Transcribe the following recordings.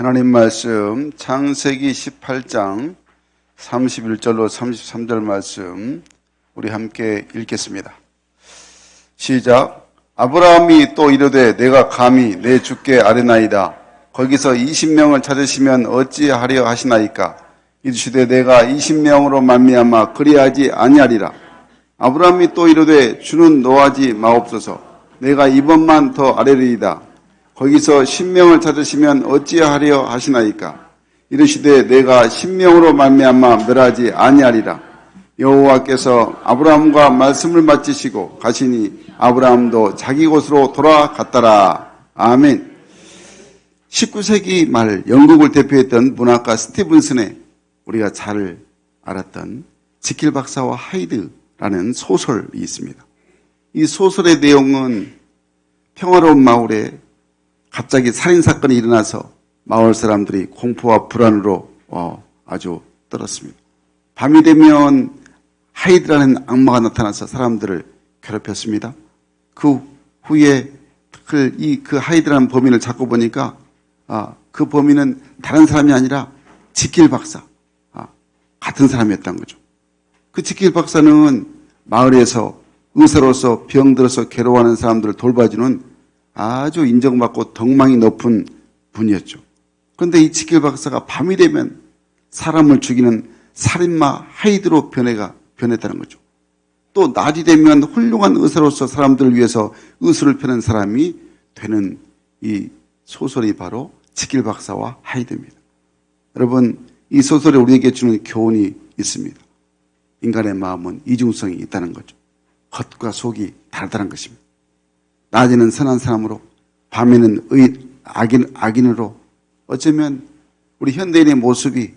하나님 말씀 창세기 18장 31절로 33절 말씀 우리 함께 읽겠습니다. 시작. 아브라함이 또 이르되 내가 감히 내 주께 아뢰나이다. 거기서 20명을 찾으시면 어찌하려 하시나이까. 이르시되 내가 20명으로 말미암아 그리하지 아니하리라. 아브라함이 또 이르되 주는 노하지 마옵소서. 내가 이번만 더 아뢰리이다. 거기서 10명을 찾으시면 어찌하려 하시나이까. 이르시되 내가 10명으로 말미암아 멸하지 아니하리라. 여호와께서 아브라함과 말씀을 마치시고 가시니 아브라함도 자기 곳으로 돌아갔더라. 아멘. 19세기 말 영국을 대표했던 문학가 스티븐슨의 우리가 잘 알았던 지킬 박사와 하이드라는 소설이 있습니다. 이 소설의 내용은 평화로운 마을에 갑자기 살인사건이 일어나서 마을 사람들이 공포와 불안으로 아주 떨었습니다. 밤이 되면 하이드라는 악마가 나타나서 사람들을 괴롭혔습니다. 그 후에 그 하이드라는 범인을 잡고 보니까 그 범인은 다른 사람이 아니라 지킬 박사, 같은 사람이었다는 거죠. 그 지킬 박사는 마을에서 의사로서 병들어서 괴로워하는 사람들을 돌봐주는 아주 인정받고 덕망이 높은 분이었죠. 그런데 이 지킬 박사가 밤이 되면 사람을 죽이는 살인마 하이드로 변했다는 거죠. 또 낮이 되면 훌륭한 의사로서 사람들을 위해서 의술을 펴는 사람이 되는 이 소설이 바로 지킬 박사와 하이드입니다. 여러분, 이 소설에 우리에게 주는 교훈이 있습니다. 인간의 마음은 이중성이 있다는 거죠. 겉과 속이 다르다는 것입니다. 낮에는 선한 사람으로 밤에는 악인으로 어쩌면 우리 현대인의 모습이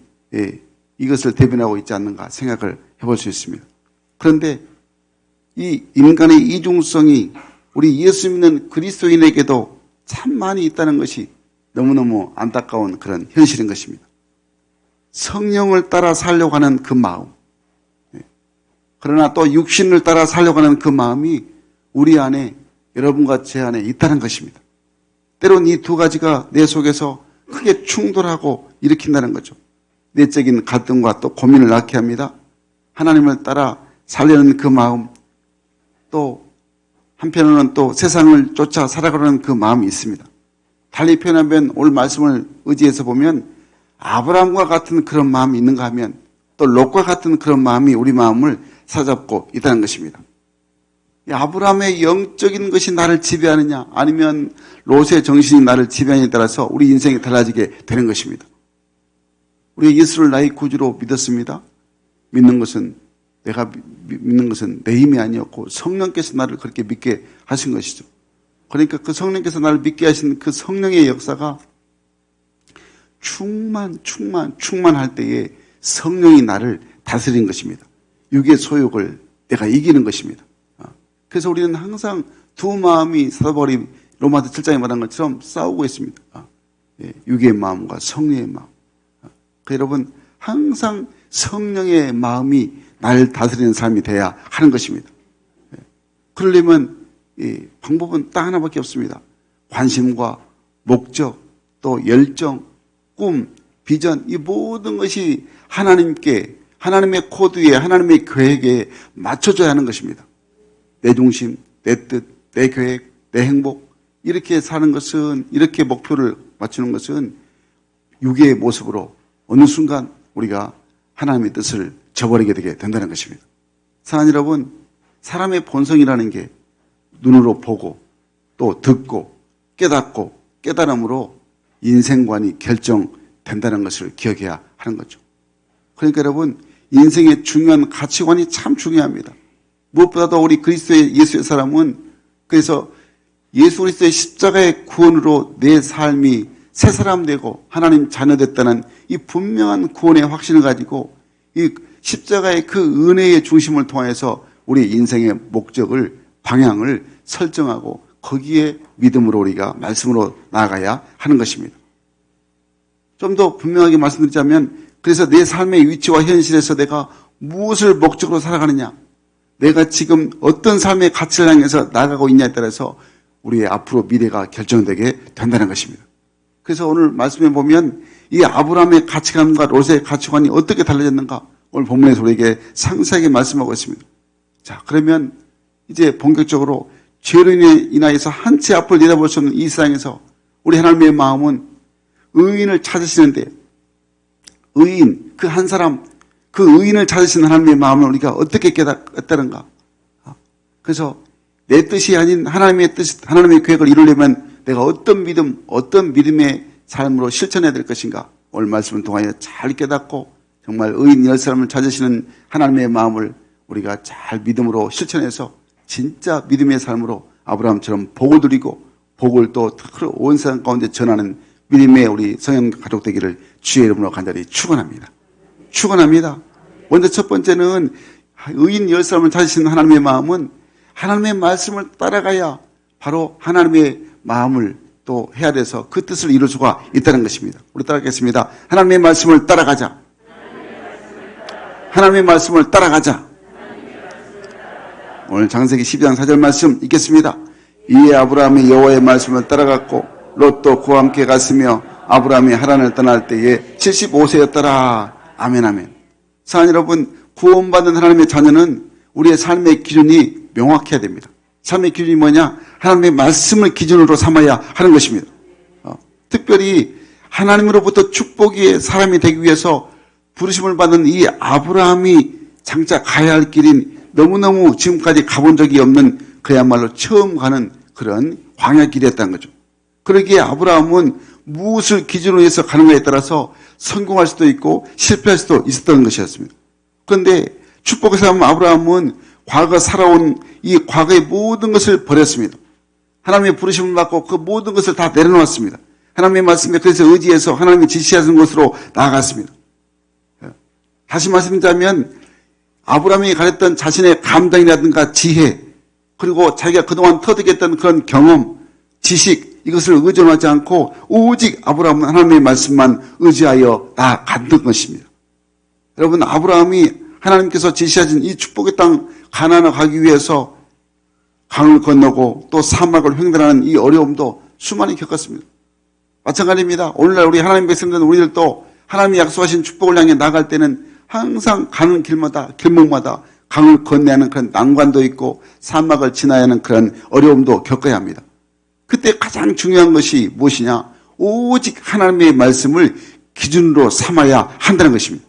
이것을 대변하고 있지 않는가 생각을 해볼 수 있습니다. 그런데 이 인간의 이중성이 우리 예수 믿는 그리스도인에게도 참 많이 있다는 것이 너무너무 안타까운 그런 현실인 것입니다. 성령을 따라 살려고 하는 그 마음, 그러나 또 육신을 따라 살려고 하는 그 마음이 우리 안에, 여러분과 제 안에 있다는 것입니다. 때론 이 두 가지가 내 속에서 크게 충돌하고 일으킨다는 거죠. 내적인 갈등과 또 고민을 낳게 합니다. 하나님을 따라 살려는 그 마음, 또 한편으로는 또 세상을 쫓아 살아가려는 그 마음이 있습니다. 달리 표현하면 오늘 말씀을 의지해서 보면 아브라함과 같은 그런 마음이 있는가 하면 또 롯과 같은 그런 마음이 우리 마음을 사잡고 있다는 것입니다. 아브라함의 영적인 것이 나를 지배하느냐 아니면 롯의 정신이 나를 지배하느냐에 따라서 우리 인생이 달라지게 되는 것입니다. 우리가 예수를 나의 구주로 믿었습니다. 내가 믿는 것은 내 힘이 아니었고 성령께서 나를 그렇게 믿게 하신 것이죠. 그러니까 그 성령께서 나를 믿게 하신 그 성령의 역사가 충만할 때에 성령이 나를 다스리는 것입니다. 육의 소욕을 내가 이기는 것입니다. 그래서 우리는 항상 두 마음이 사도 바울이 로마서 7장에 말한 것처럼 싸우고 있습니다. 육의 마음과 성령의 마음. 여러분, 항상 성령의 마음이 나를 다스리는 삶이 돼야 하는 것입니다. 그러려면 방법은 딱 하나밖에 없습니다. 관심과 목적, 또 열정, 꿈, 비전, 이 모든 것이 하나님께, 하나님의 코드에, 하나님의 계획에 맞춰져야 하는 것입니다. 내 중심, 내 뜻, 내 계획, 내 행복, 이렇게 사는 것은, 이렇게 목표를 맞추는 것은 육의 모습으로 어느 순간 우리가 하나님의 뜻을 저버리게 되게 된다는 것입니다. 사랑하는 여러분, 사람의 본성이라는 게 눈으로 보고 또 듣고 깨닫고 깨달음으로 인생관이 결정된다는 것을 기억해야 하는 거죠. 그러니까 여러분, 인생의 중요한 가치관이 참 중요합니다. 무엇보다도 우리 그리스도의 예수의 사람은 그래서 예수 그리스도의 십자가의 구원으로 내 삶이 새 사람 되고 하나님 자녀 됐다는 이 분명한 구원의 확신을 가지고 이 십자가의 그 은혜의 중심을 통해서 우리 인생의 목적을, 방향을 설정하고 거기에 믿음으로 우리가 말씀으로 나아가야 하는 것입니다. 좀 더 분명하게 말씀드리자면 그래서 내 삶의 위치와 현실에서 내가 무엇을 목적으로 살아가느냐, 내가 지금 어떤 삶의 가치를 향해서 나아가고 있냐에 따라서 우리의 앞으로 미래가 결정되게 된다는 것입니다. 그래서 오늘 말씀해 보면 이 아브라함의 가치관과 롯의 가치관이 어떻게 달라졌는가 오늘 본문에서 우리에게 상세하게 말씀하고 있습니다. 자, 그러면 이제 본격적으로 죄로 인하여서 한 치 앞을 내다볼 수 없는 이 세상에서 우리 하나님의 마음은 의인을 찾으시는데 의인, 그 한 사람, 그 의인을 찾으시는 하나님의 마음을 우리가 어떻게 깨닫다는가. 그래서 내 뜻이 아닌 하나님의 뜻, 하나님의 계획을 이루려면 내가 어떤 믿음, 어떤 믿음의 삶으로 실천해야 될 것인가. 오늘 말씀을 통하여 잘 깨닫고 정말 의인 열 사람을 찾으시는 하나님의 마음을 우리가 잘 믿음으로 실천해서 진짜 믿음의 삶으로 아브라함처럼 복을 누리고 복을 또 온 세상 가운데 전하는 믿음의 우리 성현 가족 되기를 주의 이름으로 간절히 축원합니다. 축원합니다. 먼저 첫 번째는 의인 열 사람을 찾으시는 하나님의 마음은 하나님의 말씀을 따라가야 바로 하나님의 마음을 또 해야 돼서 그 뜻을 이룰 수가 있다는 것입니다. 우리 따라가겠습니다. 하나님의 말씀을 따라가자. 하나님의 말씀을 따라가자. 오늘 창세기 12장 4절 말씀 읽겠습니다. 이에 아브라함이 여호와의 말씀을 따라갔고 롯도 그와 함께 갔으며 아브라함이 하란을 떠날 때에 75세였더라. 아멘 아멘. 사랑 여러분, 구원받은 하나님의 자녀는 우리의 삶의 기준이 명확해야 됩니다. 삶의 기준이 뭐냐? 하나님의 말씀을 기준으로 삼아야 하는 것입니다. 특별히 하나님으로부터 축복의 사람이 되기 위해서 부르심을 받은 이 아브라함이 장차 가야 할 길인 너무너무 지금까지 가본 적이 없는 그야말로 처음 가는 그런 광야 길이었다는 거죠. 그러기에 아브라함은 무엇을 기준으로 해서 가는가에 따라서 성공할 수도 있고 실패할 수도 있었던 것이었습니다. 그런데 축복의 사람 아브라함은 과거 살아온 이 과거의 모든 것을 버렸습니다. 하나님의 부르심을 받고 그 모든 것을 다 내려놓았습니다. 하나님의 말씀에 그래서 의지해서 하나님이 지시하신 곳으로 나아갔습니다. 다시 말씀드리자면 아브라함이 가졌던 자신의 감당이라든가 지혜, 그리고 자기가 그동안 터득했던 그런 경험, 지식, 이것을 의존하지 않고 오직 아브라함은 하나님의 말씀만 의지하여 나아갔던 것입니다. 여러분, 아브라함이 하나님께서 지시하신 이 축복의 땅 가나안을 가기 위해서 강을 건너고 또 사막을 횡단하는 이 어려움도 수많이 겪었습니다. 마찬가지입니다. 오늘날 우리 하나님 백성된 우리들도 하나님이 약속하신 축복을 향해 나갈 때는 항상 가는 길마다 길목마다 강을 건너야 하는 그런 난관도 있고 사막을 지나야 하는 그런 어려움도 겪어야 합니다. 그때 가장 중요한 것이 무엇이냐? 오직 하나님의 말씀을 기준으로 삼아야 한다는 것입니다.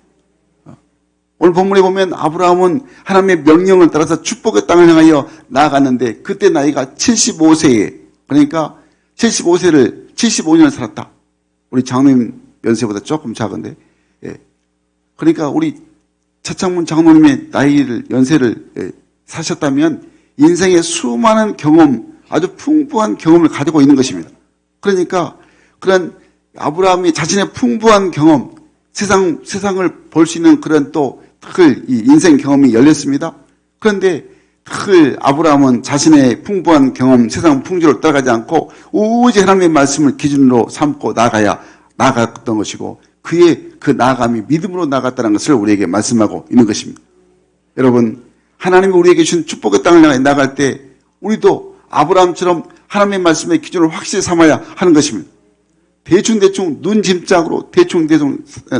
오늘 본문에 보면 아브라함은 하나님의 명령을 따라서 축복의 땅을 향하여 나아갔는데 그때 나이가 75세에, 그러니까 75세를 75년을 살았다. 우리 장로님 연세보다 조금 작은데, 그러니까 우리 차창문 장로님의 연세를 사셨다면 인생의 수많은 경험, 아주 풍부한 경험을 가지고 있는 것입니다. 그러니까 그런 아브라함이 자신의 풍부한 경험, 세상을 볼 수 있는 그런 또 특을 이 인생 경험이 열렸습니다. 그런데 특을 아브라함은 자신의 풍부한 경험, 세상 풍조를 따라가지 않고 오직 하나님의 말씀을 기준으로 삼고 나아갔던 것이고 그의 그 나아감이 믿음으로 나아갔다는 것을 우리에게 말씀하고 있는 것입니다. 여러분, 하나님이 우리에게 주신 축복의 땅을 향해 나아갈 때 우리도 아브라함처럼 하나님의 말씀의 기준을 확실히 삼아야 하는 것입니다. 대충 눈짐작으로 대충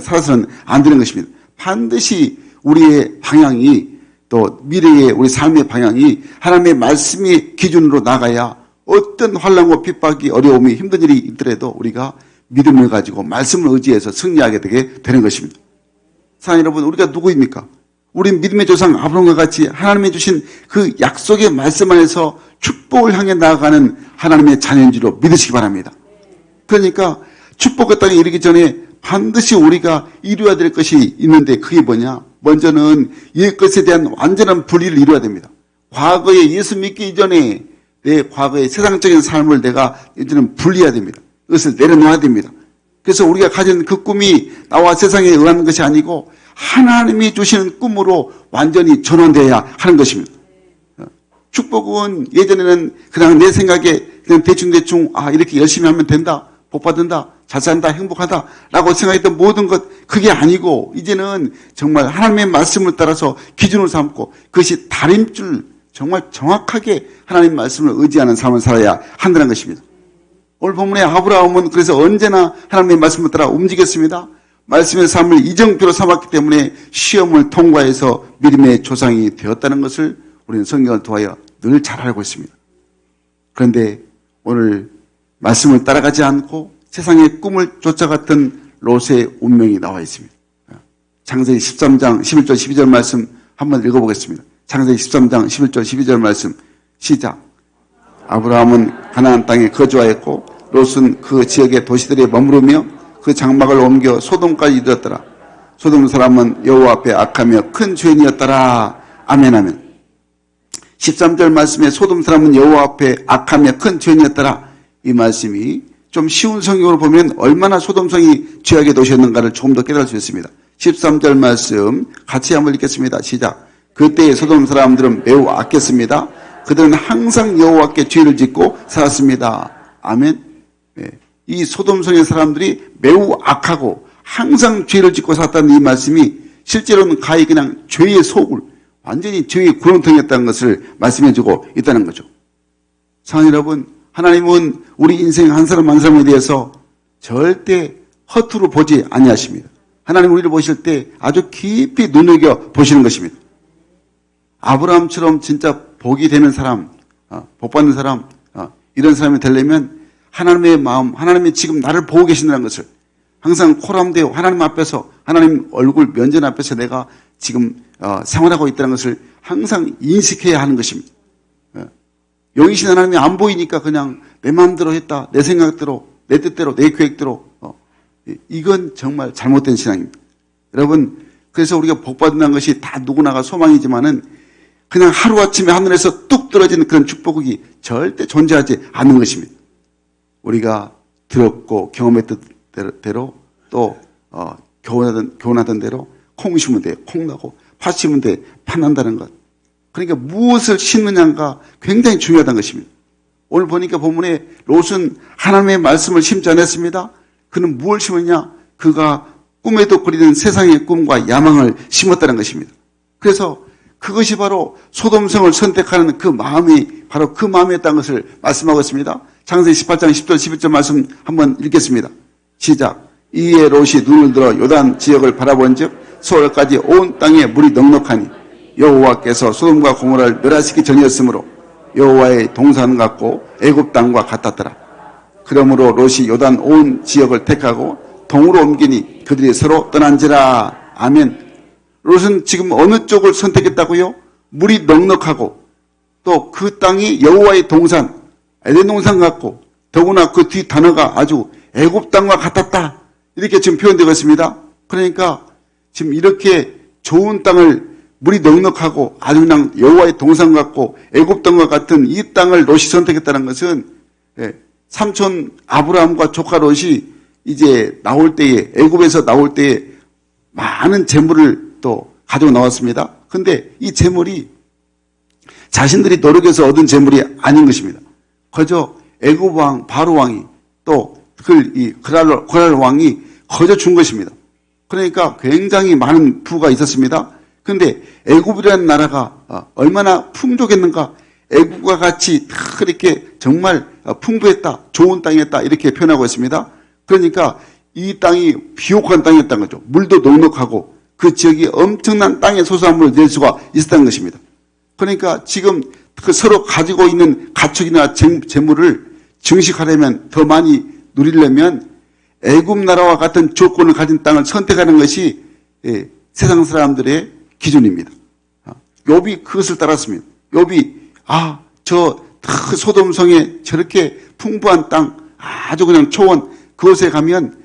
살아서는 안 되는 것입니다. 반드시 우리의 방향이 또 미래의 우리 삶의 방향이 하나님의 말씀의 기준으로 나가야 어떤 환난과 핍박이 어려움이 힘든 일이 있더라도 우리가 믿음을 가지고 말씀을 의지해서 승리하게 되는 것입니다. 사랑하는 여러분, 우리가 누구입니까? 우리 믿음의 조상 아브라함과 같이 하나님이 주신 그 약속의 말씀 안에서 축복을 향해 나아가는 하나님의 자녀인 줄로 믿으시기 바랍니다. 그러니까 축복의 땅에 이르기 전에 반드시 우리가 이루어야 될 것이 있는데 그게 뭐냐? 먼저는 옛것에 대한 완전한 분리를 이루어야 됩니다. 과거에 예수 믿기 이전에 내 과거의 세상적인 삶을 내가 이제는 분리해야 됩니다. 이것을 내려놓아야 됩니다. 그래서 우리가 가진 그 꿈이 나와 세상에 의한 것이 아니고 하나님이 주시는 꿈으로 완전히 전환되어야 하는 것입니다. 축복은 예전에는 그냥 내 생각에 그냥 대충 이렇게 열심히 하면 된다, 복 받는다, 잘 산다, 행복하다 라고 생각했던 모든 것, 그게 아니고 이제는 정말 하나님의 말씀을 따라서 기준을 삼고 그것이 다림줄 정말 정확하게 하나님 말씀을 의지하는 삶을 살아야 한다는 것입니다. 오늘 본문에 아브라함은 그래서 언제나 하나님의 말씀을 따라 움직였습니다. 말씀의 삶을 이정표로 삼았기 때문에 시험을 통과해서 믿음의 조상이 되었다는 것을 우리는 성경을 통하여 늘 잘 알고 있습니다. 그런데 오늘 말씀을 따라가지 않고 세상의 꿈을 쫓아갔던 롯의 운명이 나와 있습니다. 창세기 13장 11절 12절 말씀 한번 읽어보겠습니다. 창세기 13장 11절 12절 말씀 시작. 아브라함은 가나안 땅에 거주하였고 롯은 그 지역의 도시들에 머무르며 그 장막을 옮겨 소돔까지 이르렀더라. 소돔 사람은 여호와 앞에 악하며 큰 죄인이었더라. 아멘 아멘. 13절 말씀에 소돔 사람은 여호와 앞에 악하며 큰 죄인이었더라. 이 말씀이 좀 쉬운 성경으로 보면 얼마나 소돔성이 죄악의 도시였는가를 조금 더 깨달을 수 있습니다. 13절 말씀 같이 한번 읽겠습니다. 시작. 그때의 소돔 사람들은 매우 악했습니다. 그들은 항상 여호와께 죄를 짓고 살았습니다. 아멘. 네. 이 소돔성의 사람들이 매우 악하고 항상 죄를 짓고 살았다는 이 말씀이 실제로는 가히 그냥 죄의 소굴, 완전히 죄의 구렁텅이었다는 것을 말씀해주고 있다는 거죠. 사랑하는 여러분, 하나님은 우리 인생 한 사람 한 사람에 대해서 절대 허투루 보지 아니하십니다. 하나님 우리를 보실 때 아주 깊이 눈여겨 보시는 것입니다. 아브라함처럼 진짜 복이 되는 사람, 복 받는 사람, 이런 사람이 되려면 하나님의 마음, 하나님이 지금 나를 보고 계신다는 것을 항상 코람되어 하나님 앞에서, 하나님 얼굴 면전 앞에서 내가 지금 생활하고 있다는 것을 항상 인식해야 하는 것입니다. 영이신 하나님이 안 보이니까 그냥 내 마음대로 했다, 내 생각대로, 내 뜻대로, 내 계획대로, 이건 정말 잘못된 신앙입니다. 여러분, 그래서 우리가 복 받는다는 것이 다 누구나가 소망이지만은 그냥 하루아침에 하늘에서 뚝 떨어지는 그런 축복이 절대 존재하지 않는 것입니다. 우리가 들었고 경험했던 대로 또 교훈하던 대로 콩 심으면 돼, 콩 나고 팥 심으면 돼, 팥 난다는 것. 그러니까 무엇을 심느냐가 굉장히 중요하다는 것입니다. 오늘 보니까 본문에 롯은 하나님의 말씀을 심지 않았습니다. 그는 무엇을 심었냐? 그가 꿈에도 그리는 세상의 꿈과 야망을 심었다는 것입니다. 그래서 그것이 바로 소돔성을 선택하는 그 마음이 바로 그 마음이었다는 것을 말씀하고 있습니다. 창세기 18장 10절 11절 말씀 한번 읽겠습니다. 시작. 이에 롯이 눈을 들어 요단 지역을 바라본즉 서울까지 온 땅에 물이 넉넉하니 여호와께서 소돔과 고모라를 멸하시기 전이었으므로 여호와의 동산 같고 애굽 땅과 같았더라. 그러므로 롯이 요단 온 지역을 택하고 동으로 옮기니 그들이 서로 떠난지라. 아멘. 롯은 지금 어느 쪽을 선택했다고요? 물이 넉넉하고 또 그 땅이 여호와의 동산, 에덴 동산 같고 더구나 그 뒤 단어가 아주 애굽 땅과 같았다. 이렇게 지금 표현되고 있습니다. 그러니까 지금 이렇게 좋은 땅을 물이 넉넉하고 아주 그냥 여호와의 동산 같고 애굽 땅과 같은 이 땅을 롯이 선택했다는 것은 삼촌 아브라함과 조카 롯이 이제 나올 때에 애굽에서 나올 때에 많은 재물을 또 가지고 나왔습니다. 근데 이 재물이 자신들이 노력해서 얻은 재물이 아닌 것입니다. 그저 애굽 왕 바로 왕이 또 그랄 왕이 거저 준 것입니다. 그러니까 굉장히 많은 부가 있었습니다. 그런데 애굽이라는 나라가 얼마나 풍족했는가, 애굽과 같이 그렇게 정말 풍부했다, 좋은 땅이었다 이렇게 표현하고 있습니다. 그러니까 이 땅이 비옥한 땅이었다는 거죠. 물도 넉넉하고 그 지역이 엄청난 땅의 소산물을 낼 수가 있었다는 것입니다. 그러니까 지금 그 서로 가지고 있는 가축이나 재물을 증식하려면, 더 많이 누리려면 애굽 나라와 같은 조건을 가진 땅을 선택하는 것이 세상 사람들의 기준입니다. 욥이 그것을 따랐습니다. 욥이 저 소돔성에 저렇게 풍부한 땅, 아주 그냥 초원, 그곳에 가면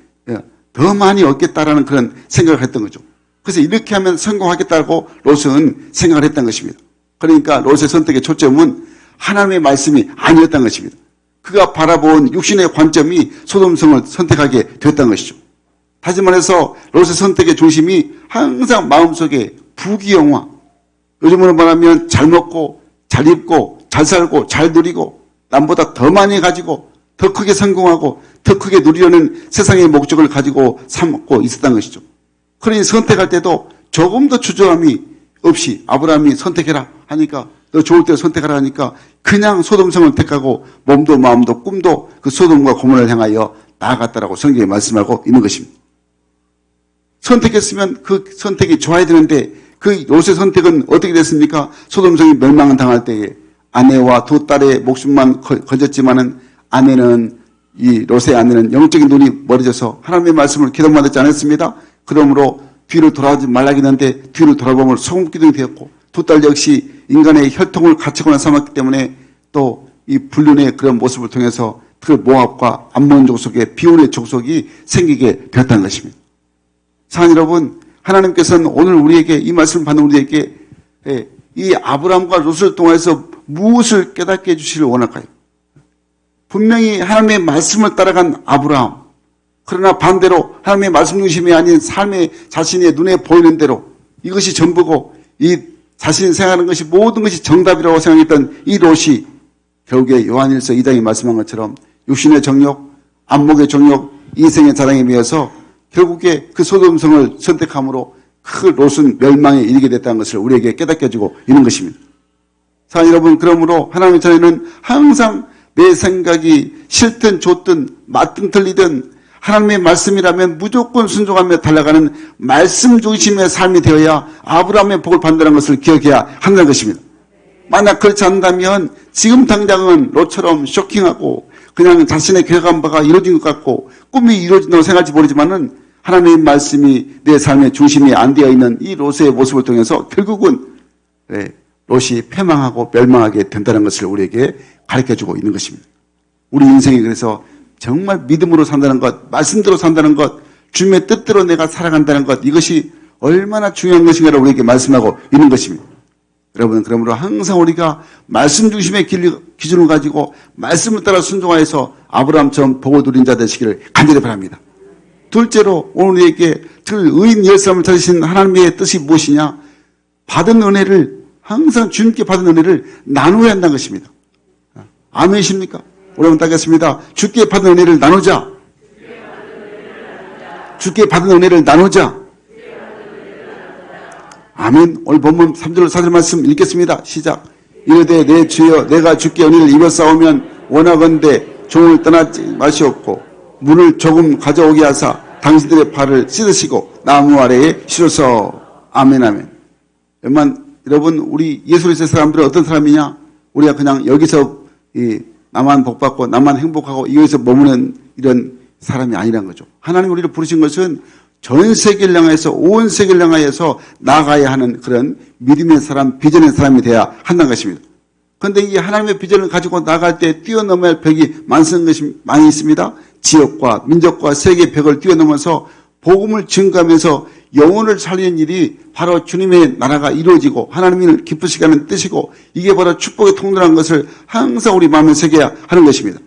더 많이 얻겠다라는 그런 생각을 했던 거죠. 그래서 이렇게 하면 성공하겠다고 롯은 생각을 했던 것입니다. 그러니까 롯의 선택의 초점은 하나님의 말씀이 아니었던 것입니다. 그가 바라본 육신의 관점이 소돔성을 선택하게 되었던 것이죠. 다시 말해서 롯의 선택의 중심이 항상 마음속에 부귀영화, 요즘으로 말하면 잘 먹고 잘 입고 잘 살고 잘 누리고 남보다 더 많이 가지고 더 크게 성공하고 더 크게 누리려는 세상의 목적을 가지고 삼고 있었던 것이죠. 그러니 선택할 때도 조금 더 주저함이 없이 아브라함이 선택해라 하니까 너 좋을 때 선택하라 하니까 그냥 소돔성을 택하고 몸도 마음도 꿈도 그 소돔과 고모라를 향하여 나아갔다라고 성경에 말씀하고 있는 것입니다. 선택했으면 그 선택이 좋아야 되는데 그 롯의 선택은 어떻게 됐습니까? 소돔성이 멸망을 당할 때에 아내와 두 딸의 목숨만 건졌지만은 이 롯의 아내는 영적인 눈이 멀어져서 하나님의 말씀을 기도만 듣지 않았습니다. 그러므로 뒤로 돌아오지 말라고 했는데 뒤로 돌아보면 소금기둥이 되었고 두 딸 역시 인간의 혈통을 가치관을 삼았기 때문에 또 이 불륜의 그런 모습을 통해서 그 모압과 암몬 족속의 비온의 족속이 생기게 되었다는 것입니다. 사랑하는 여러분, 하나님께서는 오늘 우리에게 이 말씀을 받는 우리에게 이 아브라함과 롯을 통해서 무엇을 깨닫게 해주시길 원할까요? 분명히 하나님의 말씀을 따라간 아브라함, 그러나 반대로 하나님의 말씀 중심이 아닌 삶의 자신의 눈에 보이는 대로 이것이 전부고 이 자신이 생각하는 것이 모든 것이 정답이라고 생각했던 이 롯이 결국에 요한일서 2장에 말씀한 것처럼 육신의 정욕, 안목의 정욕, 이생의 자랑에 비해서 결국에 그 소돔성을 선택함으로 그 롯은 멸망에 이르게 됐다는 것을 우리에게 깨닫게 해주고 있는 것입니다. 사랑하는 여러분, 그러므로 하나님의 자녀는 항상 내 생각이 싫든 좋든 맞든 틀리든 하나님의 말씀이라면 무조건 순종하며 달려가는 말씀 중심의 삶이 되어야 아브라함의 복을 받는다는 것을 기억해야 한다는 것입니다. 만약 그렇지 않는다면 지금 당장은 롯처럼 쇼킹하고 그냥 자신의 계획한 바가 이루어진 것 같고 꿈이 이루어진다고 생각할지 모르지만은 하나님의 말씀이 내 삶의 중심이 안 되어 있는 이 롯의 모습을 통해서 결국은 롯이 패망하고 멸망하게 된다는 것을 우리에게 가르쳐주고 있는 것입니다. 우리 인생이 그래서 정말 믿음으로 산다는 것, 말씀대로 산다는 것, 주님의 뜻대로 내가 살아간다는 것, 이것이 얼마나 중요한 것인가를 우리에게 말씀하고 있는 것입니다. 여러분, 그러므로 항상 우리가 말씀 중심의 기준을 가지고 말씀을 따라 순종하여서 아브라함처럼 복을 누린 자 되시기를 간절히 바랍니다. 둘째로 오늘 우리에게 의인 열삼을 찾으신 하나님의 뜻이 무엇이냐? 받은 은혜를 항상 주님께 받은 은혜를 나누어야 한다는 것입니다. 아멘이십니까? 우리 한번 따겠습니다. 주께 받은 은혜를 나누자. 주께 받은 은혜를 나누자. 아멘. 오늘 본문 3절 4절 말씀 읽겠습니다. 시작. 이르되 내 주여 내가 주께 은혜를 입었사오면 원하건대 종을 떠나지 마시옵고 물을 조금 가져오게 하사 당신들의 발을 씻으시고 나무 아래에 실어서 아멘 아멘. 여러분 우리 예수의 사람들은 어떤 사람이냐? 우리가 그냥 여기서 나만 복받고 나만 행복하고 여기서 머무는 이런 사람이 아니란 거죠. 하나님 우리를 부르신 것은 전 세계를 향해서 온 세계를 향하여서 나아가야 하는 그런 믿음의 사람, 비전의 사람이 되어야 한다는 것입니다. 그런데 이 하나님의 비전을 가지고 나갈 때 뛰어넘어야 할 벽이 많이 있습니다. 지역과 민족과 세계의 벽을 뛰어넘어서 복음을 증거하면서 영혼을 살리는 일이 바로 주님의 나라가 이루어지고 하나님을 기쁘시게 하는 뜻이고 이게 바로 축복의 통로라는 것을 항상 우리 마음에 새겨야 하는 것입니다.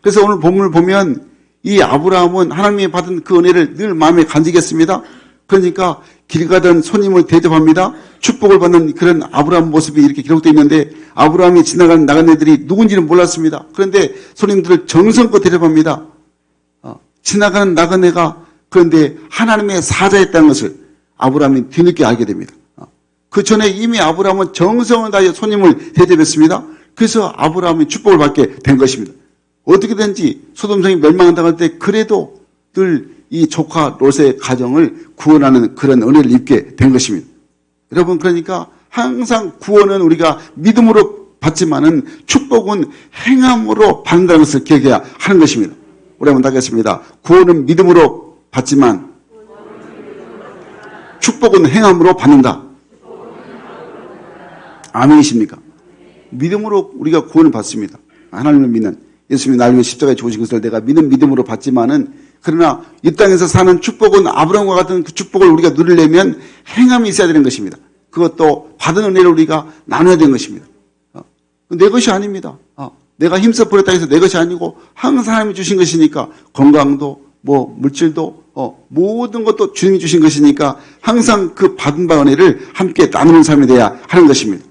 그래서 오늘 본문을 보면 이 아브라함은 하나님이 받은 그 은혜를 늘 마음에 간직했습니다. 그러니까 길 가던 손님을 대접합니다. 축복을 받는 그런 아브라함 모습이 이렇게 기록되어 있는데 아브라함이 지나가는 나그네들이 누군지는 몰랐습니다. 그런데 손님들을 정성껏 대접합니다. 지나가는 나그네가 그런데 하나님의 사자였다는 것을 아브라함이 뒤늦게 알게 됩니다. 그 전에 이미 아브라함은 정성을 다해 손님을 대접했습니다. 그래서 아브라함이 축복을 받게 된 것입니다. 어떻게든지 소돔성이 멸망당할 때 그래도 늘 이 조카 롯의 가정을 구원하는 그런 은혜를 입게 된 것입니다. 여러분 그러니까 항상 구원은 우리가 믿음으로 받지만은 축복은 행함으로 받는다는 것을 기억해야 하는 것입니다. 우리 한번 하겠습니다. 구원은 믿음으로 받지만 축복은 행함으로 받는다. 아멘이십니까? 믿음으로 우리가 구원을 받습니다. 하나님을 믿는 예수님이 나를 위해 십자가에 죽으신 것을 내가 믿음으로 받지만은 그러나 이 땅에서 사는 축복은 아브라함과 같은 그 축복을 우리가 누리려면 행함이 있어야 되는 것입니다. 그것도 받은 은혜를 우리가 나눠야 되는 것입니다. 내 것이 아닙니다. 내가 힘써 버렸다 해서 내 것이 아니고 항상 하나님이 주신 것이니까 건강도 물질도 모든 것도 주님이 주신 것이니까 항상 그 받은 바 은혜를 함께 나누는 삶이 돼야 하는 것입니다.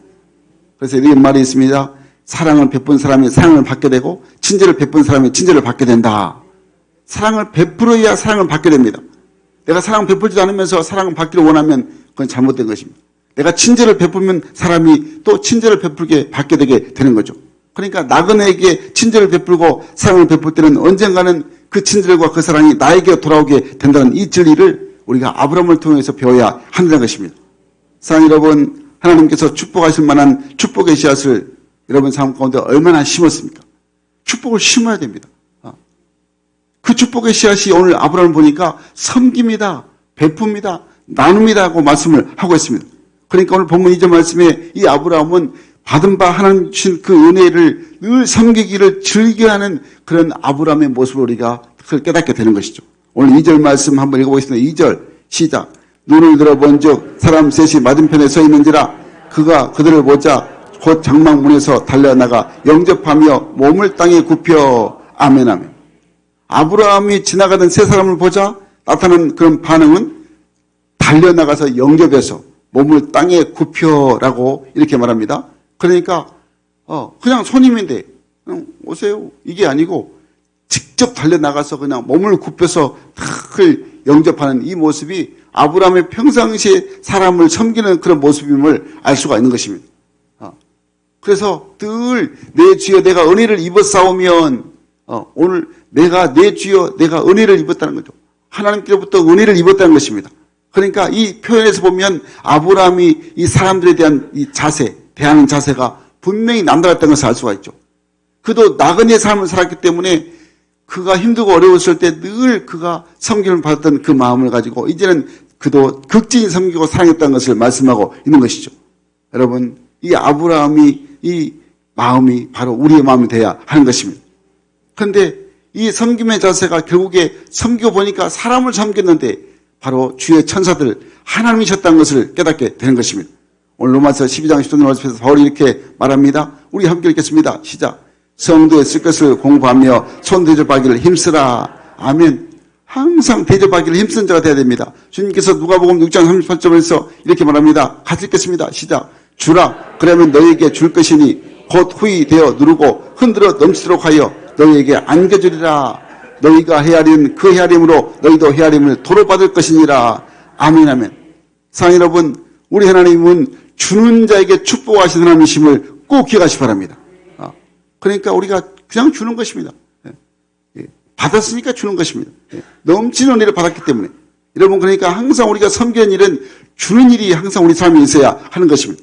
그래서 이런 말이 있습니다. 사랑을 베푼 사람이 사랑을 받게 되고 친절을 베푼 사람이 친절을 받게 된다. 사랑을 베풀어야 사랑을 받게 됩니다. 내가 사랑을 베풀지 않으면서 사랑을 받기를 원하면 그건 잘못된 것입니다. 내가 친절을 베풀면 사람이 또 친절을 베풀게 받게 되는 거죠. 그러니까 나그네에게 친절을 베풀고 사랑을 베풀 때는 언젠가는 그 친절과 그 사랑이 나에게 돌아오게 된다는 이 진리를 우리가 아브라함을 통해서 배워야 한다는 것입니다. 사랑 여러분, 하나님께서 축복하실 만한 축복의 씨앗을 여러분 삶 가운데 얼마나 심었습니까? 축복을 심어야 됩니다. 그 축복의 씨앗이 오늘 아브라함을 보니까 섬깁니다, 베풉니다, 나눕니다 하고 말씀을 하고 있습니다. 그러니까 오늘 본문 2절 말씀에 이 아브라함은 받은 바 하나님 주신 그 은혜를 늘 섬기기를 즐겨하는 그런 아브라함의 모습을 우리가 깨닫게 되는 것이죠. 오늘 2절 말씀 한번 읽어보겠습니다. 2절 시작. 눈을 들어본 즉 사람 셋이 맞은편에 서 있는지라 그가 그들을 보자 곧 장막문에서 달려나가 영접하며 몸을 땅에 굽혀 아멘 아멘. 아브라함이 지나가던 세 사람을 보자 나타난 그런 반응은 달려나가서 영접해서 몸을 땅에 굽혀라고 이렇게 말합니다. 그러니까 그냥 손님인데 그냥 오세요 이게 아니고 직접 달려나가서 그냥 몸을 굽혀서 탁을 영접하는 이 모습이 아브라함의 평상시에 사람을 섬기는 그런 모습임을 알 수가 있는 것입니다. 그래서 늘 내 주여 내가 은혜를 입었사오면 오늘 내가 내 주여 내가 은혜를 입었다는 거죠. 하나님께로부터 은혜를 입었다는 것입니다. 그러니까 이 표현에서 보면 아브라함이 이 사람들에 대한 이 자세, 대하는 자세가 분명히 남달랐다는 것을 알 수가 있죠. 그도 나그네 삶을 살았기 때문에 그가 힘들고 어려웠을 때 늘 그가 섬김을 받았던 그 마음을 가지고 이제는 그도 극진히 섬기고 사랑했다는 것을 말씀하고 있는 것이죠. 여러분, 이 아브라함이 이 마음이 바로 우리의 마음이 돼야 하는 것입니다. 그런데 이 섬김의 자세가 결국에 섬겨 보니까 사람을 섬겼는데 바로 주의 천사들 하나님이셨다는 것을 깨닫게 되는 것입니다. 오늘 로마서 12장 10절 말씀에서 바울이 이렇게 말합니다. 우리 함께 읽겠습니다. 시작. 성도의 쓸 것을 공부하며 손 대접하기를 힘쓰라. 아멘. 항상 대접하기를 힘쓴 자가 되어야 됩니다. 주님께서 누가복음 6장 38절에서 이렇게 말합니다. 같이 읽겠습니다. 시작. 주라. 그러면 너희에게 줄 것이니 곧 후히 되어 누르고 흔들어 넘치도록 하여 너희에게 안겨주리라. 너희가 헤아린 그 헤아림으로 너희도 헤아림을 도로 받을 것이니라. 아멘 아멘. 사랑하는 여러분, 우리 하나님은 주는 자에게 축복하시는 하나님이심을 꼭 기억하시기 바랍니다. 그러니까 우리가 그냥 주는 것입니다. 받았으니까 주는 것입니다. 넘치는 은혜를 받았기 때문에. 여러분, 그러니까 항상 우리가 섬기는 일은 주는 일이 항상 우리 삶에 있어야 하는 것입니다.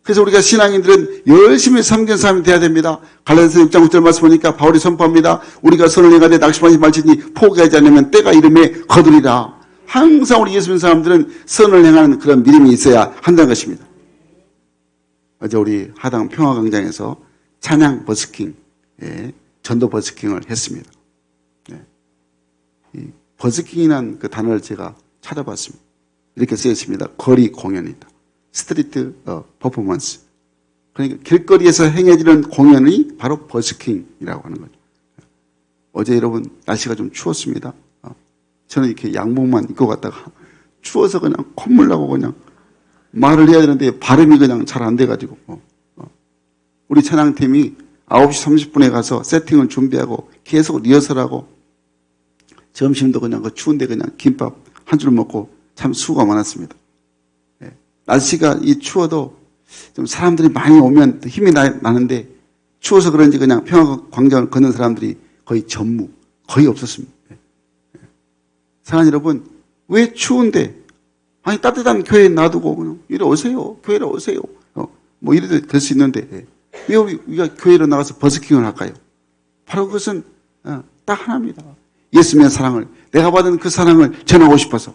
그래서 우리가 신앙인들은 열심히 섬기는 사람이 되어야 됩니다. 갈라디아서 6장 9절 말씀 보니까 바울이 선포합니다. 우리가 선을 행하되 낙심하지 말지니 포기하지 않으면 때가 이름에 거두리라. 항상 우리 예수 믿는 사람들은 선을 행하는 그런 믿음이 있어야 한다는 것입니다. 어제 우리 하당 평화광장에서 찬양 버스킹, 전도 버스킹을 했습니다. 이 버스킹이라는 그 단어를 제가 찾아봤습니다. 이렇게 쓰여 있습니다. 거리 공연이다. 스트리트 퍼포먼스. 그러니까 길거리에서 행해지는 공연이 바로 버스킹이라고 하는 거죠. 어제 여러분 날씨가 좀 추웠습니다. 저는 이렇게 양복만 입고 갔다가 추워서 그냥 콧물 나고 그냥 말을 해야 되는데 발음이 그냥 잘 안 돼가지고 우리 찬양팀이 9시 30분에 가서 세팅을 준비하고 계속 리허설하고 점심도 그냥 그 추운데 그냥 김밥 한 줄 먹고 참 수고가 많았습니다. 날씨가 이 추워도 좀 사람들이 많이 오면 힘이 나는데 추워서 그런지 그냥 평화광장을 걷는 사람들이 거의 거의 없었습니다. 사랑하는 여러분, 왜 추운데 아니 따뜻한 교회에 놔두고 그냥 이리 오세요. 교회로 오세요. 뭐 이래도 될 수 있는데 왜 우리가 교회로 나가서 버스킹을 할까요? 바로 그것은 딱 하나입니다. 예수님의 사랑을, 내가 받은 그 사랑을 전하고 싶어서,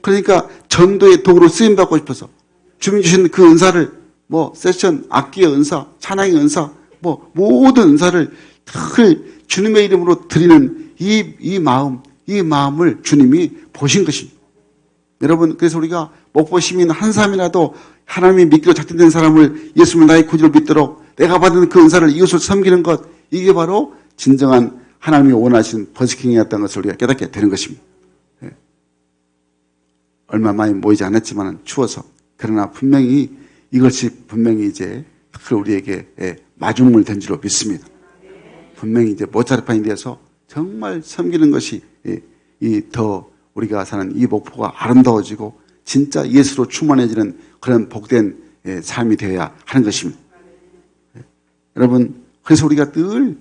그러니까 전도의 도구로 쓰임받고 싶어서 주님 주신 그 은사를 뭐 세션, 악기의 은사, 찬양의 은사, 뭐 모든 은사를 늘 주님의 이름으로 드리는 이 마음을 주님이 보신 것입니다. 여러분, 그래서 우리가 목포 시민 한 사람이라도 하나님이 믿기로 작정된 사람을 예수님을 나의 구주로 믿도록 내가 받은 그 은사를 이웃을 섬기는 것, 이게 바로 진정한 하나님이 원하시는 버스킹이었다는 것을 우리가 깨닫게 되는 것입니다. 얼마 많이 모이지 않았지만 추워서, 그러나 분명히 이것이 분명히 이제 우리에게 마중물 된 줄로 믿습니다. 분명히 이제 모차르판이 되어서 정말 섬기는 것이 더 우리가 사는 이 목포가 아름다워지고 진짜 예수로 충만해지는 그런 복된 삶이 되어야 하는 것입니다. 여러분, 그래서 우리가 늘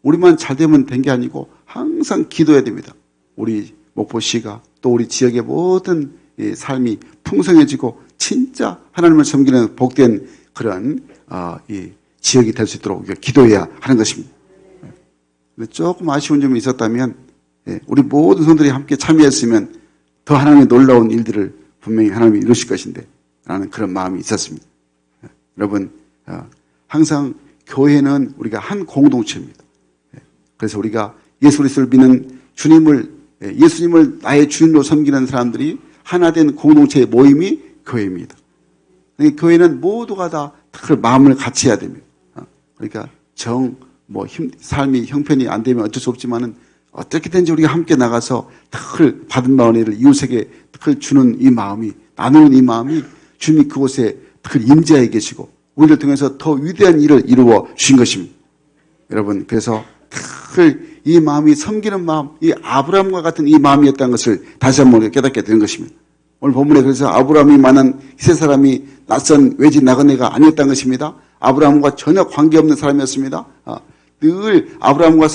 우리만 잘 되면 된 게 아니고 항상 기도해야 됩니다. 우리 목포시가 또 우리 지역의 모든 삶이 풍성해지고 진짜 하나님을 섬기는 복된 그런 이 지역이 될 수 있도록 우리가 기도해야 하는 것입니다. 조금 아쉬운 점이 있었다면 우리 모든 성들이 함께 참여했으면 더 하나님의 놀라운 일들을 분명히 하나님이 이루실 것인데 라는 그런 마음이 있었습니다. 여러분, 항상 교회는 우리가 한 공동체입니다. 그래서 우리가 예수 그리스도를 믿는 예수님을 나의 주님으로 섬기는 사람들이 하나 된 공동체의 모임이 교회입니다. 교회는 모두가 다 그 마음을 같이 해야 됩니다. 그러니까 삶이 형편이 안 되면 어쩔 수 없지만은 어떻게든지 우리가 함께 나가서 탁을 받은 바 은혜를 이웃에게 탁을 주는 이 마음이, 나누는 이 마음이 주님이 그곳에 탁을 임재해 계시고 우리를 통해서 더 위대한 일을 이루어 주신 것입니다. 여러분, 그래서 탁을 이 마음이 섬기는 마음, 이 아브라함과 같은 이 마음이었다는 것을 다시 한번 깨닫게 되는 것입니다. 오늘 본문에 그래서 아브라함이 만난 세 사람이 낯선 외지 나그네가 아니었다는 것입니다. 아브라함과 전혀 관계없는 사람이었습니다. 늘 아브라함의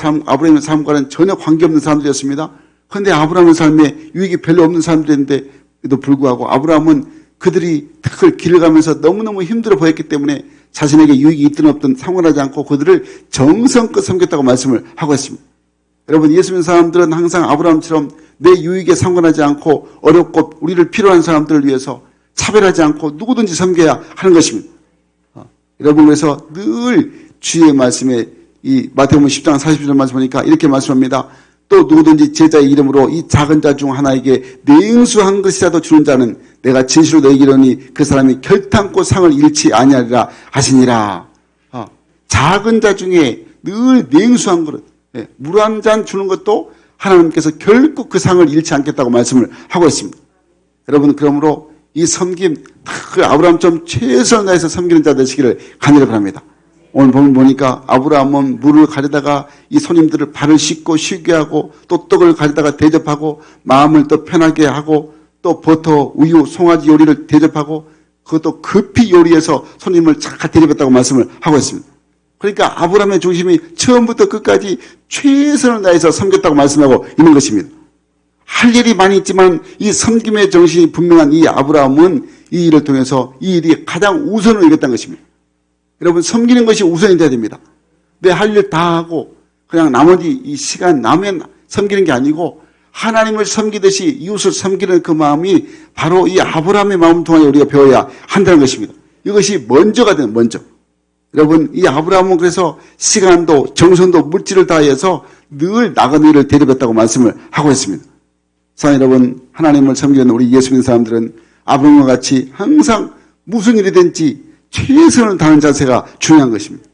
삶과는 전혀 관계없는 사람들이었습니다. 그런데 아브라함의 삶에 유익이 별로 없는 사람들인데도 불구하고 아브라함은 그들이 그 길을 가면서 너무너무 힘들어 보였기 때문에 자신에게 유익이 있든 없든 상관하지 않고 그들을 정성껏 섬겼다고 말씀을 하고 있습니다. 여러분, 예수 믿는 사람들은 항상 아브라함처럼 내 유익에 상관하지 않고 어렵고 우리를 필요한 사람들을 위해서 차별하지 않고 누구든지 섬겨야 하는 것입니다. 여러분, 그래서 늘 주의 말씀에 이 마태복음 10장 40절 말씀 보니까 이렇게 말씀합니다. 또 누구든지 제자의 이름으로 이 작은 자 중 하나에게 냉수 한 것이라도 주는 자는 내가 진실로 너희에게 이르노니 그 사람이 결탄코 상을 잃지 아니하리라 하시니라. 작은 자 중에 늘 냉수 한 그릇, 물 한 잔 주는 것도 하나님께서 결코 그 상을 잃지 않겠다고 말씀을 하고 있습니다. 여러분, 그러므로 이 섬김, 그 아브라함처럼 최선을 다해서 섬기는 자 되시기를 간절히 바랍니다. 오늘 보면 보니까 아브라함은 물을 가져다가 이 손님들을 발을 씻고 쉬게 하고 또 떡을 가져다가 대접하고 마음을 또 편하게 하고 또 버터, 우유, 송아지 요리를 대접하고 그것도 급히 요리해서 손님을 잘 대접했다고 말씀을 하고 있습니다. 그러니까 아브라함의 중심이 처음부터 끝까지 최선을 다해서 섬겼다고 말씀하고 있는 것입니다. 할 일이 많이 있지만 이 섬김의 정신이 분명한 이 아브라함은 이 일을 통해서 이 일이 가장 우선을 이겼다는 것입니다. 여러분, 섬기는 것이 우선이 돼야 됩니다. 내 할 일 다 하고 그냥 나머지 이 시간 나면 섬기는 게 아니고 하나님을 섬기듯이 이웃을 섬기는 그 마음이 바로 이 아브라함의 마음 통해 우리가 배워야 한다는 것입니다. 이것이 먼저가 되는 먼저. 여러분, 이 아브라함은 그래서 시간도 정성도 물질을 다해서 늘 나그네를 대접했다고 말씀을 하고 있습니다. 사랑하는 여러분, 하나님을 섬기는 우리 예수 믿는 사람들은 아브라함과 같이 항상 무슨 일이든지 최선을 다하는 자세가 중요한 것입니다.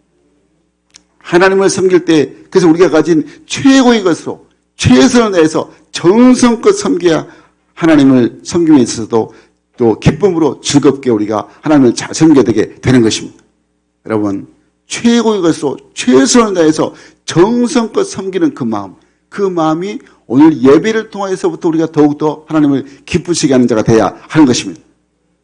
하나님을 섬길 때 그래서 우리가 가진 최고의 것으로 최선을 다해서 정성껏 섬겨야 하나님을 섬김에 있어서도 또 기쁨으로 즐겁게 우리가 하나님을 잘 섬기게 되게 되는 것입니다. 여러분, 최고의 것으로 최선을 다해서 정성껏 섬기는 그 마음이 오늘 예배를 통해서부터 우리가 더욱더 하나님을 기쁘시게 하는 자가 되어야 하는 것입니다.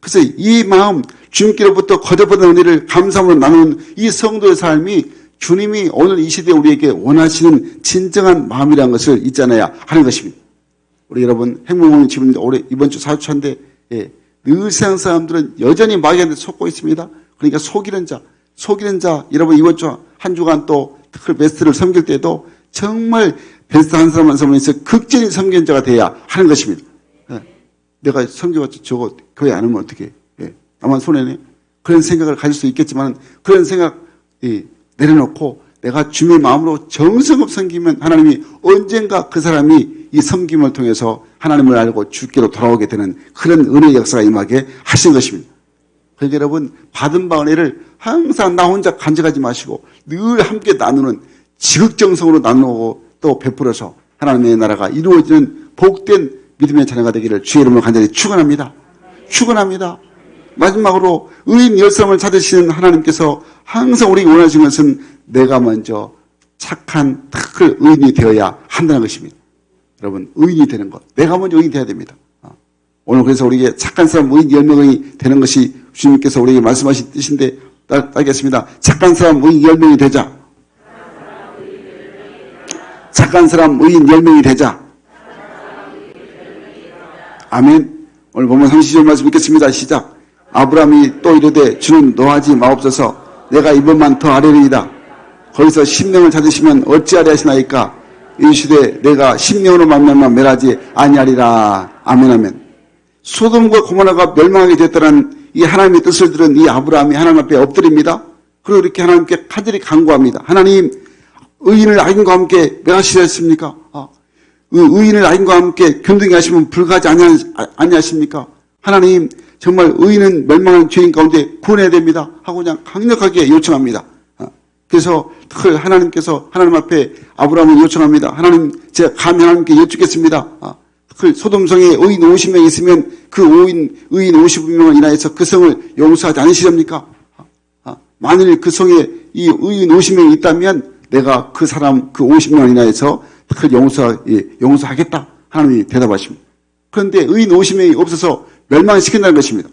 그래서 이 마음, 주님께로부터 거저받은 은혜를 감사함으로 나누는 이 성도의 삶이 주님이 오늘 이 시대에 우리에게 원하시는 진정한 마음이라는 것을 잊지 않아야 하는 것입니다. 우리 여러분, 행복은 지금 올해 이번 주 4주차인데 늘 세상 사람들은 여전히 마귀한테 속고 있습니다. 그러니까 속이는 자, 여러분 이번 주 한 주간 또 특히 베스트를 섬길 때도 정말 베스트 한 사람 한 사람에서 극진히 섬기는 자가 돼야 하는 것입니다. 내가 섬겨봤자 저거 교회 안 오면 어떻게 나만 손해네. 그런 생각을 가질 수 있겠지만 그런 생각 내려놓고 내가 주님의 마음으로 정성없이 섬기면 하나님이 언젠가 그 사람이 이 섬김을 통해서 하나님을 알고 주께로 돌아오게 되는 그런 은혜의 역사가 임하게 하신 것입니다. 그러니까 여러분, 받은 바 은혜를 항상 나 혼자 간직하지 마시고 늘 함께 나누는 지극정성으로 나누고 또 베풀어서 하나님의 나라가 이루어지는 복된 믿음의 자녀가 되기를 주의 이름으로 간절히 축원합니다. 마지막으로 의인 10사람을 찾으시는 하나님께서 항상 우리에게 원하시는 것은 내가 먼저 착한 특별 의인이 되어야 한다는 것입니다. 여러분, 의인이 되는 것, 내가 먼저 의인이 되어야 됩니다. 오늘 그래서 우리에게 착한 사람 의인 10명이 되는 것이 주님께서 우리에게 말씀하신 뜻인데 따르겠습니다. 착한 사람 의인 10명이 되자. 착한 사람 의인 10명이 되자. 아멘. 오늘 보면 30절 말씀 읽겠습니다. 시작. 아브라함이 또 이르되 주는 노하지 마옵소서. 내가 이번만 더 아뢰리이다. 거기서 10명을 찾으시면 어찌하리 하시나이까. 이르시되 내가 10명으로 만나면 멸하지 아니하리라. 아멘 아멘. 소돔과 고모라가 멸망하게 됐다는 이 하나님의 뜻을 들은 이 아브라함이 하나님 앞에 엎드립니다. 그리고 이렇게 하나님께 간절히 간구합니다. 하나님, 의인을 악인과 함께 멸하시려 했습니까? 의인을 악인과 함께 균등히 하시면 불가하지 아니하십니까? 하나님, 정말 의인은 멸망하는 죄인 가운데 구원해야 됩니다. 하고 그냥 강력하게 요청합니다. 그래서 하나님께서 하나님 앞에 아브라함을 요청합니다. 하나님, 제가 감히 하나님께 여쭙겠습니다. 소돔성에 의인 50명 있으면 그 의인 50명을 인하여서 그 성을 용서하지 않으시렵니까? 만일 그 성에 이 의인 50명이 있다면 내가 그 사람 그 50명을 인하여서 그 용서하겠다. 하나님이 대답하십니다. 그런데 의인 50명이 없어서 멸망시킨다는 것입니다.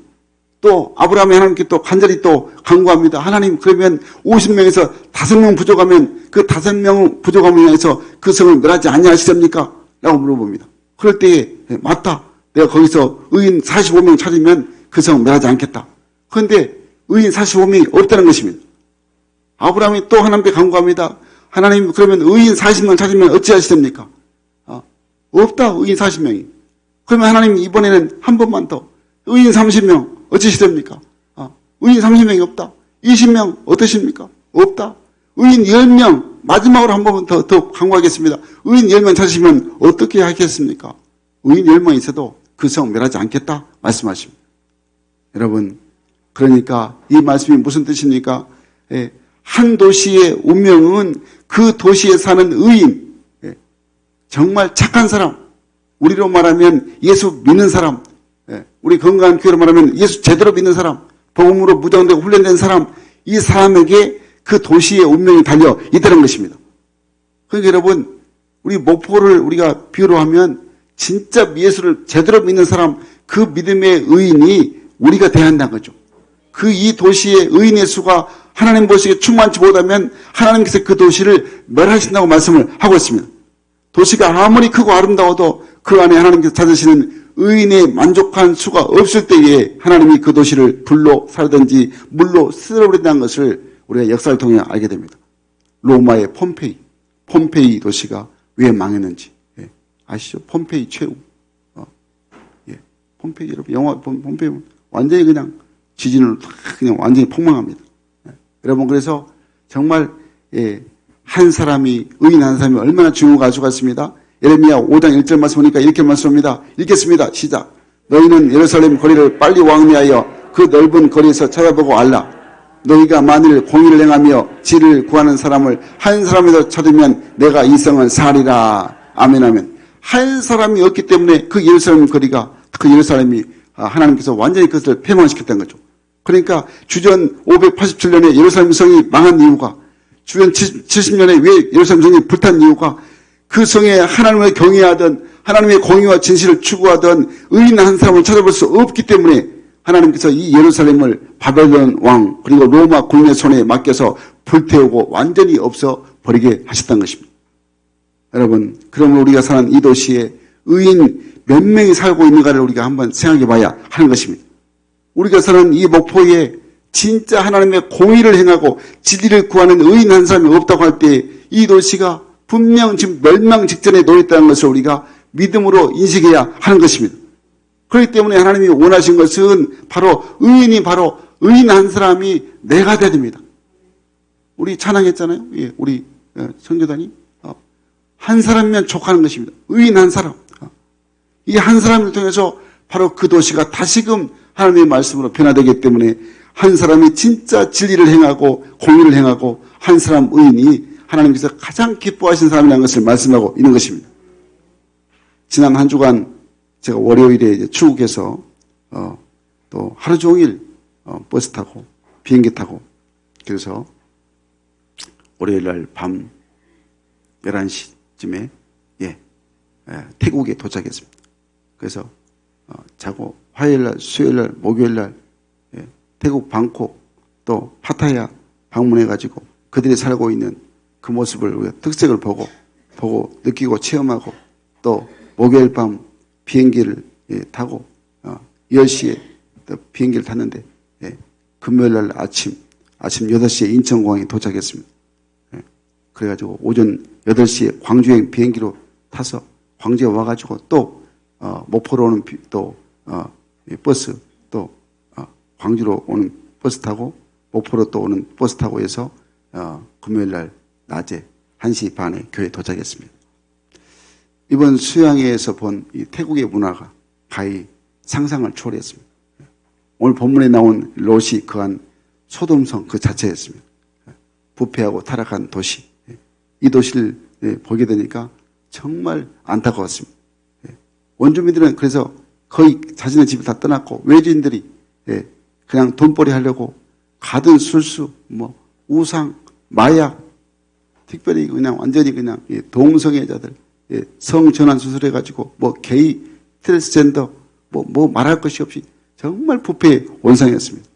또 아브라함이 하나님께 또 간절히 또 간구합니다. 하나님, 그러면 50명에서 5명 부족하면 그 5명 부족함을 인해서 그 성을 멸하지 아니하시렵니까? 라고 물어봅니다. 그럴 때에 맞다. 내가 거기서 의인 45명 찾으면 그 성 멸하지 않겠다. 그런데 의인 45명이 없다는 것입니다. 아브라함이 또 하나님께 간구합니다. 하나님, 그러면 의인 40명 찾으면 어찌하시렵니까? 없다. 의인 40명이. 그러면 하나님 이번에는 한 번만 더. 의인 30명 어찌시렵니까? 의인 30명이 없다. 20명 어떠십니까? 없다. 의인 10명 마지막으로 한 번만 더 강구하겠습니다. 의인 10명 찾으시면 어떻게 하겠습니까? 의인 10명 있어도 그 성 멸하지 않겠다 말씀하십니다. 여러분, 그러니까 이 말씀이 무슨 뜻입니까? 한 도시의 운명은 그 도시에 사는 의인, 정말 착한 사람, 우리로 말하면 예수 믿는 사람, 우리 건강한 교회로 말하면 예수 제대로 믿는 사람, 복음으로 무장되고 훈련된 사람, 이 사람에게 그 도시의 운명이 달려 있다는 것입니다. 그러니까 여러분, 우리 목포를 우리가 비유로 하면 진짜 예수를 제대로 믿는 사람, 그 믿음의 의인이 우리가 돼야 한다는 거죠. 그 이 도시의 의인의 수가 하나님 보시기에 충만치 못하면 하나님께서 그 도시를 멸하신다고 말씀을 하고 있습니다. 도시가 아무리 크고 아름다워도 그 안에 하나님께서 찾으시는 의인의 만족한 수가 없을 때에 하나님이 그 도시를 불로 사르든지 물로 쓸어버린다는 것을 우리가 역사를 통해 알게 됩니다. 로마의 폼페이 도시가 왜 망했는지 아시죠? 폼페이 최후. 폼페이 여러분 영화 폼페이 완전히 그냥 지진으로 그냥 완전히 폭망합니다. 여러분, 그래서 정말 한 사람이 의인 한 사람이 얼마나 중요한 가지고 갔습니다. 예레미야 5장 1절 말씀 보니까 이렇게 말씀합니다. 읽겠습니다. 시작. 너희는 예루살렘 거리를 빨리 왕래하여 그 넓은 거리에서 찾아보고 알라. 너희가 만일 공의를 행하며 지를 구하는 사람을 한 사람이라도 찾으면 내가 이 성을 사리라. 아멘 아멘. 한 사람이 없기 때문에 그 예루살렘 거리가 그 예루살렘이 하나님께서 완전히 그것을 폐망시켰다는 거죠. 그러니까 주전 587년에 예루살렘 성이 망한 이유가, 주전 70년에 왜 예루살렘 성이 불탄 이유가 그 성에 하나님을 경외하던 하나님의 공의와 진실을 추구하던 의인 한 사람을 찾아볼 수 없기 때문에 하나님께서 이 예루살렘을 바벨론 왕 그리고 로마 군인의 손에 맡겨서 불태우고 완전히 없어버리게 하셨다는 것입니다. 여러분, 그러면 우리가 사는 이 도시에 의인 몇 명이 살고 있는가를 우리가 한번 생각해 봐야 하는 것입니다. 우리가 사는 이 목포에 진짜 하나님의 공의를 행하고 진리를 구하는 의인 한 사람이 없다고 할 때 이 도시가 분명 지금 멸망 직전에 놓여 있다는 것을 우리가 믿음으로 인식해야 하는 것입니다. 그렇기 때문에 하나님이 원하신 것은 바로 의인 한 사람이 내가 돼야 됩니다. 우리 찬양했잖아요. 우리 선교단이 한 사람이면 족하는 것입니다. 의인 한 사람. 이 한 사람을 통해서 바로 그 도시가 다시금 하나님의 말씀으로 변화되기 때문에 한 사람이 진짜 진리를 행하고 공의를 행하고 한 사람 의인이 하나님께서 가장 기뻐하신 사람이라는 것을 말씀하고 있는 것입니다. 지난 한 주간 제가 월요일에 이제 출국해서 또 하루 종일 버스 타고 비행기 타고 그래서 월요일 날 밤 11시쯤에 태국에 도착했습니다. 그래서 자고 화요일날, 수요일날, 목요일날 태국 방콕 또 파타야 방문해가지고 그들이 살고 있는 그 모습을 우리가 특색을 보고 느끼고 체험하고 또 목요일 밤 비행기를 타고 10시에 또 비행기를 탔는데 금요일날 아침 8시에 인천공항에 도착했습니다. 그래가지고 오전 8시에 광주행 비행기로 타서 광주에 와가지고 또 목포로 오는 또 버스 또 광주로 오는 버스 타고 목포로 또 오는 버스 타고 해서 금요일날 낮에 1시 반에 교회에 도착했습니다. 이번 수양회에서 본 이 태국의 문화가 가히 상상을 초월했습니다. 오늘 본문에 나온 롯이 거한 소돔성 그 자체였습니다. 부패하고 타락한 도시. 이 도시를 보게 되니까 정말 안타까웠습니다. 원주민들은 그래서 거의 자신의 집을 다 떠났고 외지인들이 그냥 돈벌이 하려고 가든 술수, 우상, 마약, 특별히 그냥 완전히 그냥 동성애자들, 성전환 수술해가지고 게이, 트랜스젠더, 말할 것이 없이 정말 부패의 원상이었습니다.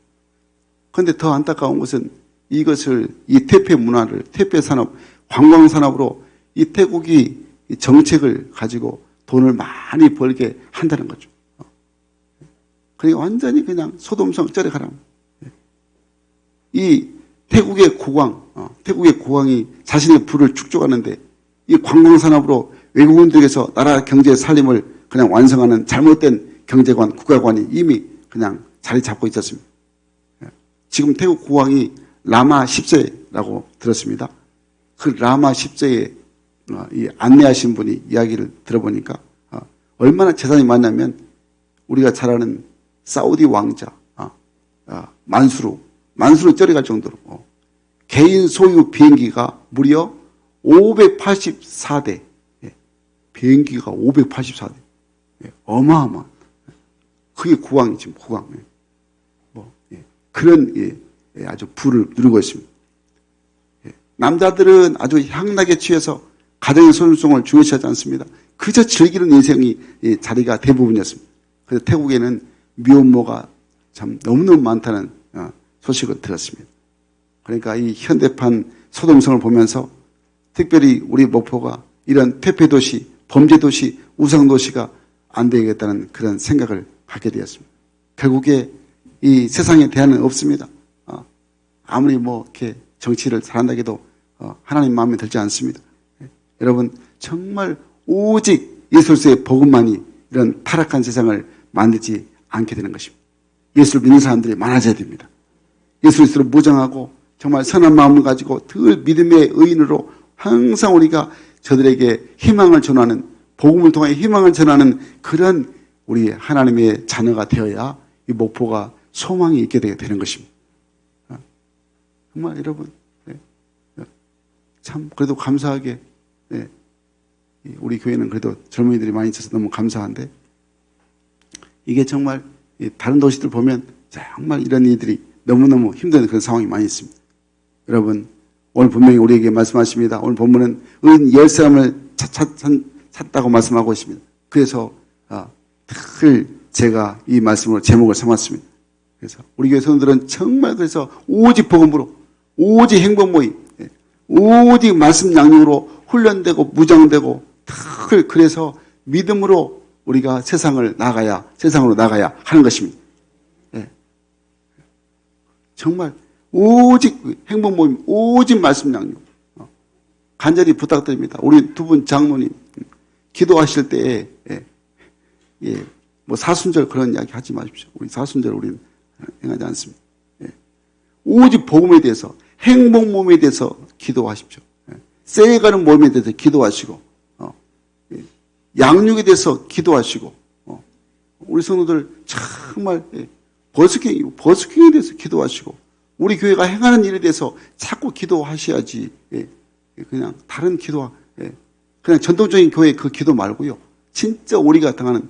그런데 더 안타까운 것은 이것을 이 퇴폐 문화를 퇴폐 산업, 관광 산업으로 이 태국이 정책을 가지고 돈을 많이 벌게 한다는 거죠. 그러니까 완전히 그냥 소돔성 쩌리 가라. 이 태국의 국왕이 자신의 부를 축적하는데 이 관광 산업으로 외국인들에게서 나라 경제 살림을 그냥 완성하는 잘못된 경제관, 국가관이 이미 그냥 자리 잡고 있었습니다. 지금 태국 국왕이 라마 10세라고 들었습니다. 그 라마 10세에 안내하신 분이 이야기를 들어보니까 얼마나 재산이 많냐면 우리가 잘 아는 사우디 왕자 만수르 쩌리갈 정도로 개인 소유 비행기가 무려 584대 비행기가 584대 어마어마한 그게 국왕이 지금 국왕 그런 아주 부를 누리고 있습니다. 남자들은 아주 향락에 취해서 가정의 소중성을 중요시하지 않습니다. 그저 즐기는 인생이 자리가 대부분이었습니다. 그래서 태국에는 미혼모가 참 너무너무 많다는 소식을 들었습니다. 그러니까 이 현대판 소돔성을 보면서 특별히 우리 목포가 이런 퇴폐도시, 범죄도시, 우상도시가 안 되겠다는 그런 생각을 갖게 되었습니다. 결국에 이 세상에 대안은 없습니다. 아무리 이렇게 정치를 잘한다 해도 하나님 마음에 들지 않습니다. 여러분 정말 오직 예수의 복음만이 이런 타락한 세상을 만들지 않게 되는 것입니다. 예수를 믿는 사람들이 많아져야 됩니다. 예수 그리스도를 무장하고 정말 선한 마음을 가지고 늘 믿음의 의인으로 항상 우리가 저들에게 희망을 전하는 복음을 통해 희망을 전하는 그런 우리 하나님의 자녀가 되어야 이 목포가 소망이 있게 되는 것입니다. 정말 여러분 참 그래도 감사하게 우리 교회는 그래도 젊은이들이 많이 있어서 너무 감사한데 이게 정말 다른 도시들 보면 정말 이런 일들이 너무너무 힘든 그런 상황이 많이 있습니다. 여러분 오늘 분명히 우리에게 말씀하십니다. 오늘 본문은 은 10사람을 찾다고 말씀하고 있습니다. 그래서 늘 제가 이 말씀으로 제목을 삼았습니다. 그래서 우리 교회 성도들은 정말 그래서 오직 복음으로 오직 행복 모임 오직 말씀 양육으로 훈련되고 무장되고 늘 그래서 믿음으로 우리가 세상으로 나가야 하는 것입니다. 정말 오직 행복 모임, 오직 말씀 양육. 간절히 부탁드립니다. 우리 두 분 장로님 기도하실 때에 사순절 그런 이야기 하지 마십시오. 우리 사순절 우리는 행하지 않습니다. 오직 복음에 대해서 행복 몸에 대해서 기도하십시오. 세가는 몸에 대해서 기도하시고 양육에 대해서 기도하시고 우리 성도들 정말 버스킹에 대해서 기도하시고 우리 교회가 행하는 일에 대해서 자꾸 기도하셔야지 그냥 다른 기도 그냥 전통적인 교회 그 기도 말고요. 진짜 우리가 당하는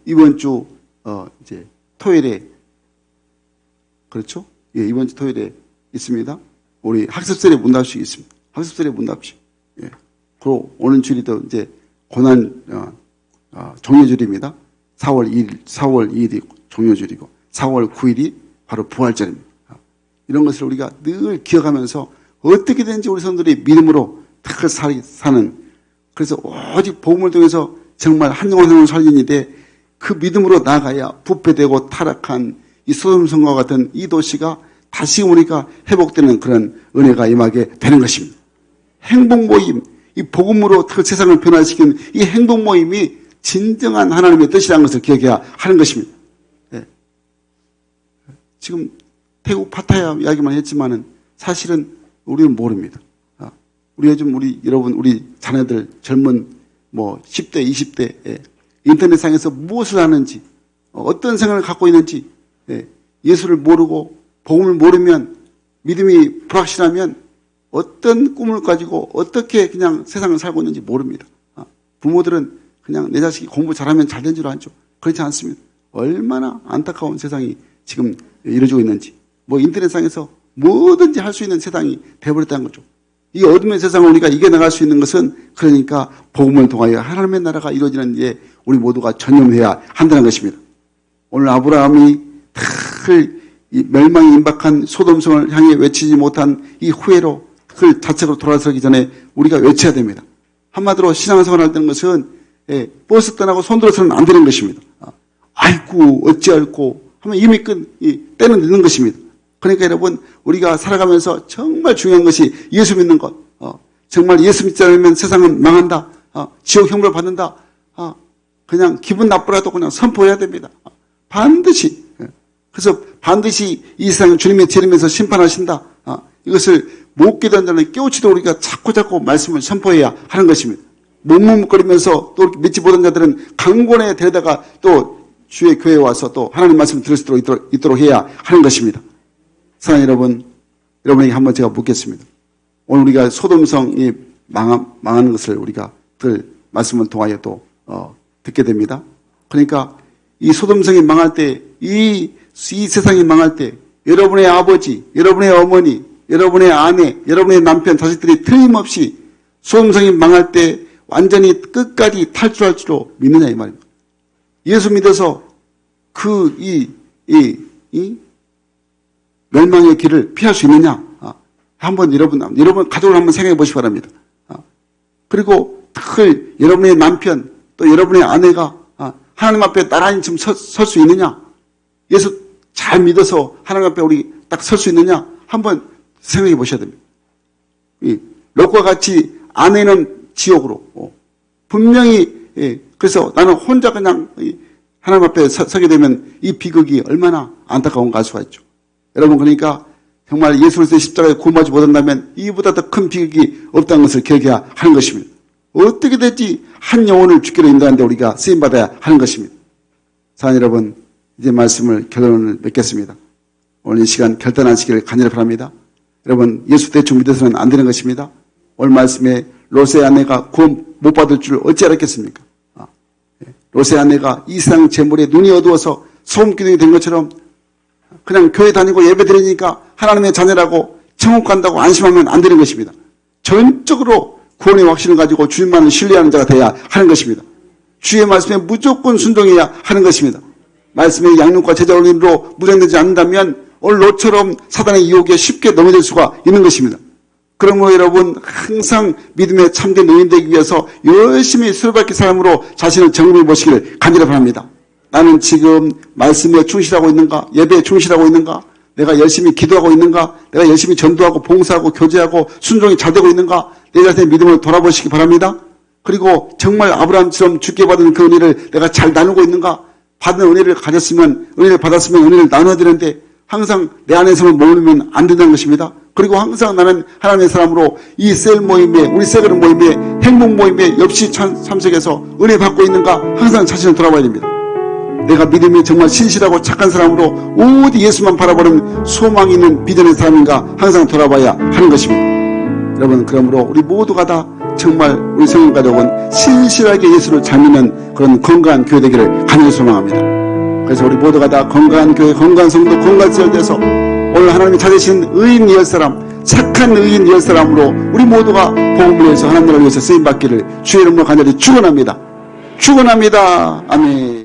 이번 주 이제 토요일에 그렇죠? 이번 주 토요일에 있습니다. 우리 학습설의 문답식 있습니다. 학습설의 문답식. 그리고 오는 주일이 또 이제 고난 종료주일입니다. 4월 2일이 종료절이고 4월 9일이 바로 부활절입니다. 이런 것을 우리가 늘 기억하면서 어떻게든지 우리 성도들이 믿음으로 탁 사는, 그래서 오직 복음을 통해서 정말 한 영혼 한 영혼 살리는데 그 믿음으로 나아가야 부패되고 타락한 이 소돔성과 같은 이 도시가 다시금 우리가 회복되는 그런 은혜가 임하게 되는 것입니다. 행복 모임, 이 복음으로 그 세상을 변화시키는 이 행복 모임이 진정한 하나님의 뜻이라는 것을 기억해야 하는 것입니다. 예. 지금 태국 파타야 이야기만 했지만은 사실은 우리는 모릅니다. 우리 요즘 우리 자녀들 젊은 10대, 20대 인터넷상에서 무엇을 하는지, 어떤 생각을 갖고 있는지, 예수를 모르고 복음을 모르면, 믿음이 불확실하면 어떤 꿈을 가지고 어떻게 그냥 세상을 살고 있는지 모릅니다. 부모들은 그냥 내 자식이 공부 잘하면 잘 된 줄 알죠. 그렇지 않습니다. 얼마나 안타까운 세상이 지금 이루어지고 있는지, 인터넷상에서 뭐든지 할 수 있는 세상이 되어버렸다는 거죠. 이 어둠의 세상을 우리가 이겨나갈 수 있는 것은 그러니까 복음을 통하여 하나님의 나라가 이루어지는 데 우리 모두가 전념해야 한다는 것입니다. 오늘 아브라함이 이 멸망이 임박한 소돔성을 향해 외치지 못한 이 후회로 그 자책으로 돌아서기 전에 우리가 외쳐야 됩니다. 한마디로 신앙생활 할 때는 것은 버스 떠나고 손들어서는 안 되는 것입니다. 아이고 어찌할꼬 하면 이미 때는 늦는 것입니다. 그러니까 여러분, 우리가 살아가면서 정말 중요한 것이 예수 믿는 것. 정말 예수 믿지 않으면 세상은 망한다. 지옥 형벌 받는다. 그냥 기분 나쁘라도 그냥 선포해야 됩니다. 반드시. 그래서 반드시 이 세상은 주님의 재림에서 심판하신다. 이것을 못 깨닫는 자는 깨우치도 우리가 자꾸 말씀을 선포해야 하는 것입니다. 묵묵거리면서 또 믿지 못한 자들은 강권에 데려다가 또 주의 교회에 와서 또 하나님 말씀을 들을 수 있도록 해야 하는 것입니다. 사랑하는 여러분, 여러분에게 한번 제가 묻겠습니다. 오늘 우리가 소돔성이 망한 것을 우리가 말씀을 통하여 또 듣게 됩니다. 그러니까 이 소돔성이 망할 때, 이 세상이 망할 때 여러분의 아버지, 여러분의 어머니, 여러분의 아내, 여러분의 남편, 자식들이 틀림없이 소돔성이 망할 때 완전히 끝까지 탈출할 줄로 믿느냐 이 말입니다. 예수 믿어서 멸망의 길을 피할 수 있느냐? 한번 여러분 가족을 한번 생각해 보시기 바랍니다. 그리고 여러분의 남편 또 여러분의 아내가 하나님 앞에 나란히 지금 설 수 있느냐? 예수 잘 믿어서 하나님 앞에 우리 딱 설 수 있느냐? 한번 생각해 보셔야 됩니다. 롯과 같이 아내는 지옥으로 분명히 그래서 나는 혼자 그냥 하나님 앞에 서게 되면 이 비극이 얼마나 안타까운가 알 수가 있죠. 여러분, 그러니까 정말 예수로서의 십자가에 구원받지 못한다면 이보다 더 큰 비극이 없다는 것을 기억해야 하는 것입니다. 어떻게 될지 한 영혼을 죽기로 인도하는데 우리가 쓰임받아야 하는 것입니다. 사랑하는 여러분, 이제 말씀을 결론을 맺겠습니다. 오늘 이 시간 결단하시기를 간절히 바랍니다. 여러분, 예수 대충 믿어서는 안 되는 것입니다. 오늘 말씀에 롯의 아내가 구원 못 받을 줄 어찌 알았겠습니까? 롯의 아내가 이 세상 재물에 눈이 어두워서 소금기둥이 된 것처럼 그냥 교회 다니고 예배 드리니까 하나님의 자녀라고 천국 간다고 안심하면 안 되는 것입니다. 전적으로 구원의 확신을 가지고 주님만을 신뢰하는 자가 되어야 하는 것입니다. 주의 말씀에 무조건 순종해야 하는 것입니다. 말씀의 양육과 제자 올림으로 무장되지 않는다면 오늘 롯처럼 사단의 유혹에 쉽게 넘어질 수가 있는 것입니다. 그러므로 여러분, 항상 믿음의 참된 의인 되기 위해서 열심히 수레바퀴 삶으로 자신을 점검해 보시기를 간절히 바랍니다. 나는 지금 말씀에 충실하고 있는가? 예배에 충실하고 있는가? 내가 열심히 기도하고 있는가? 내가 열심히 전도하고 봉사하고 교제하고 순종이 잘 되고 있는가? 내 자신의 믿음을 돌아보시기 바랍니다. 그리고 정말 아브라함처럼 주께 받은 그 은혜를 내가 잘 나누고 있는가? 받은 은혜를 받았으면 은혜를 나눠야 되는데 항상 내 안에서만 머무르면 안 된다는 것입니다. 그리고 항상 나는 하나님의 사람으로 이 셀 모임에, 우리 세그룹 모임에, 행복 모임에 역시 참석해서 은혜 받고 있는가? 항상 자신을 돌아봐야 됩니다. 내가 믿음이 정말 신실하고 착한 사람으로 오직 예수만 바라보는 소망이 있는 비전의 사람인가 항상 돌아봐야 하는 것입니다. 여러분, 그러므로 우리 모두가 다 정말 우리 성령 가족은 신실하게 예수를 잘 믿는 그런 건강한 교회 되기를 간절히 소망합니다. 그래서 우리 모두가 다 건강한 교회, 건강한 성도, 건강한 지역에서 오늘 하나님이 찾으신 의인 열 사람, 착한 의인 열 사람으로 우리 모두가 복음을 위해서 하나님을 위해서 쓰임받기를 주의 이름으로 간절히 축원합니다. 축원합니다. 아멘.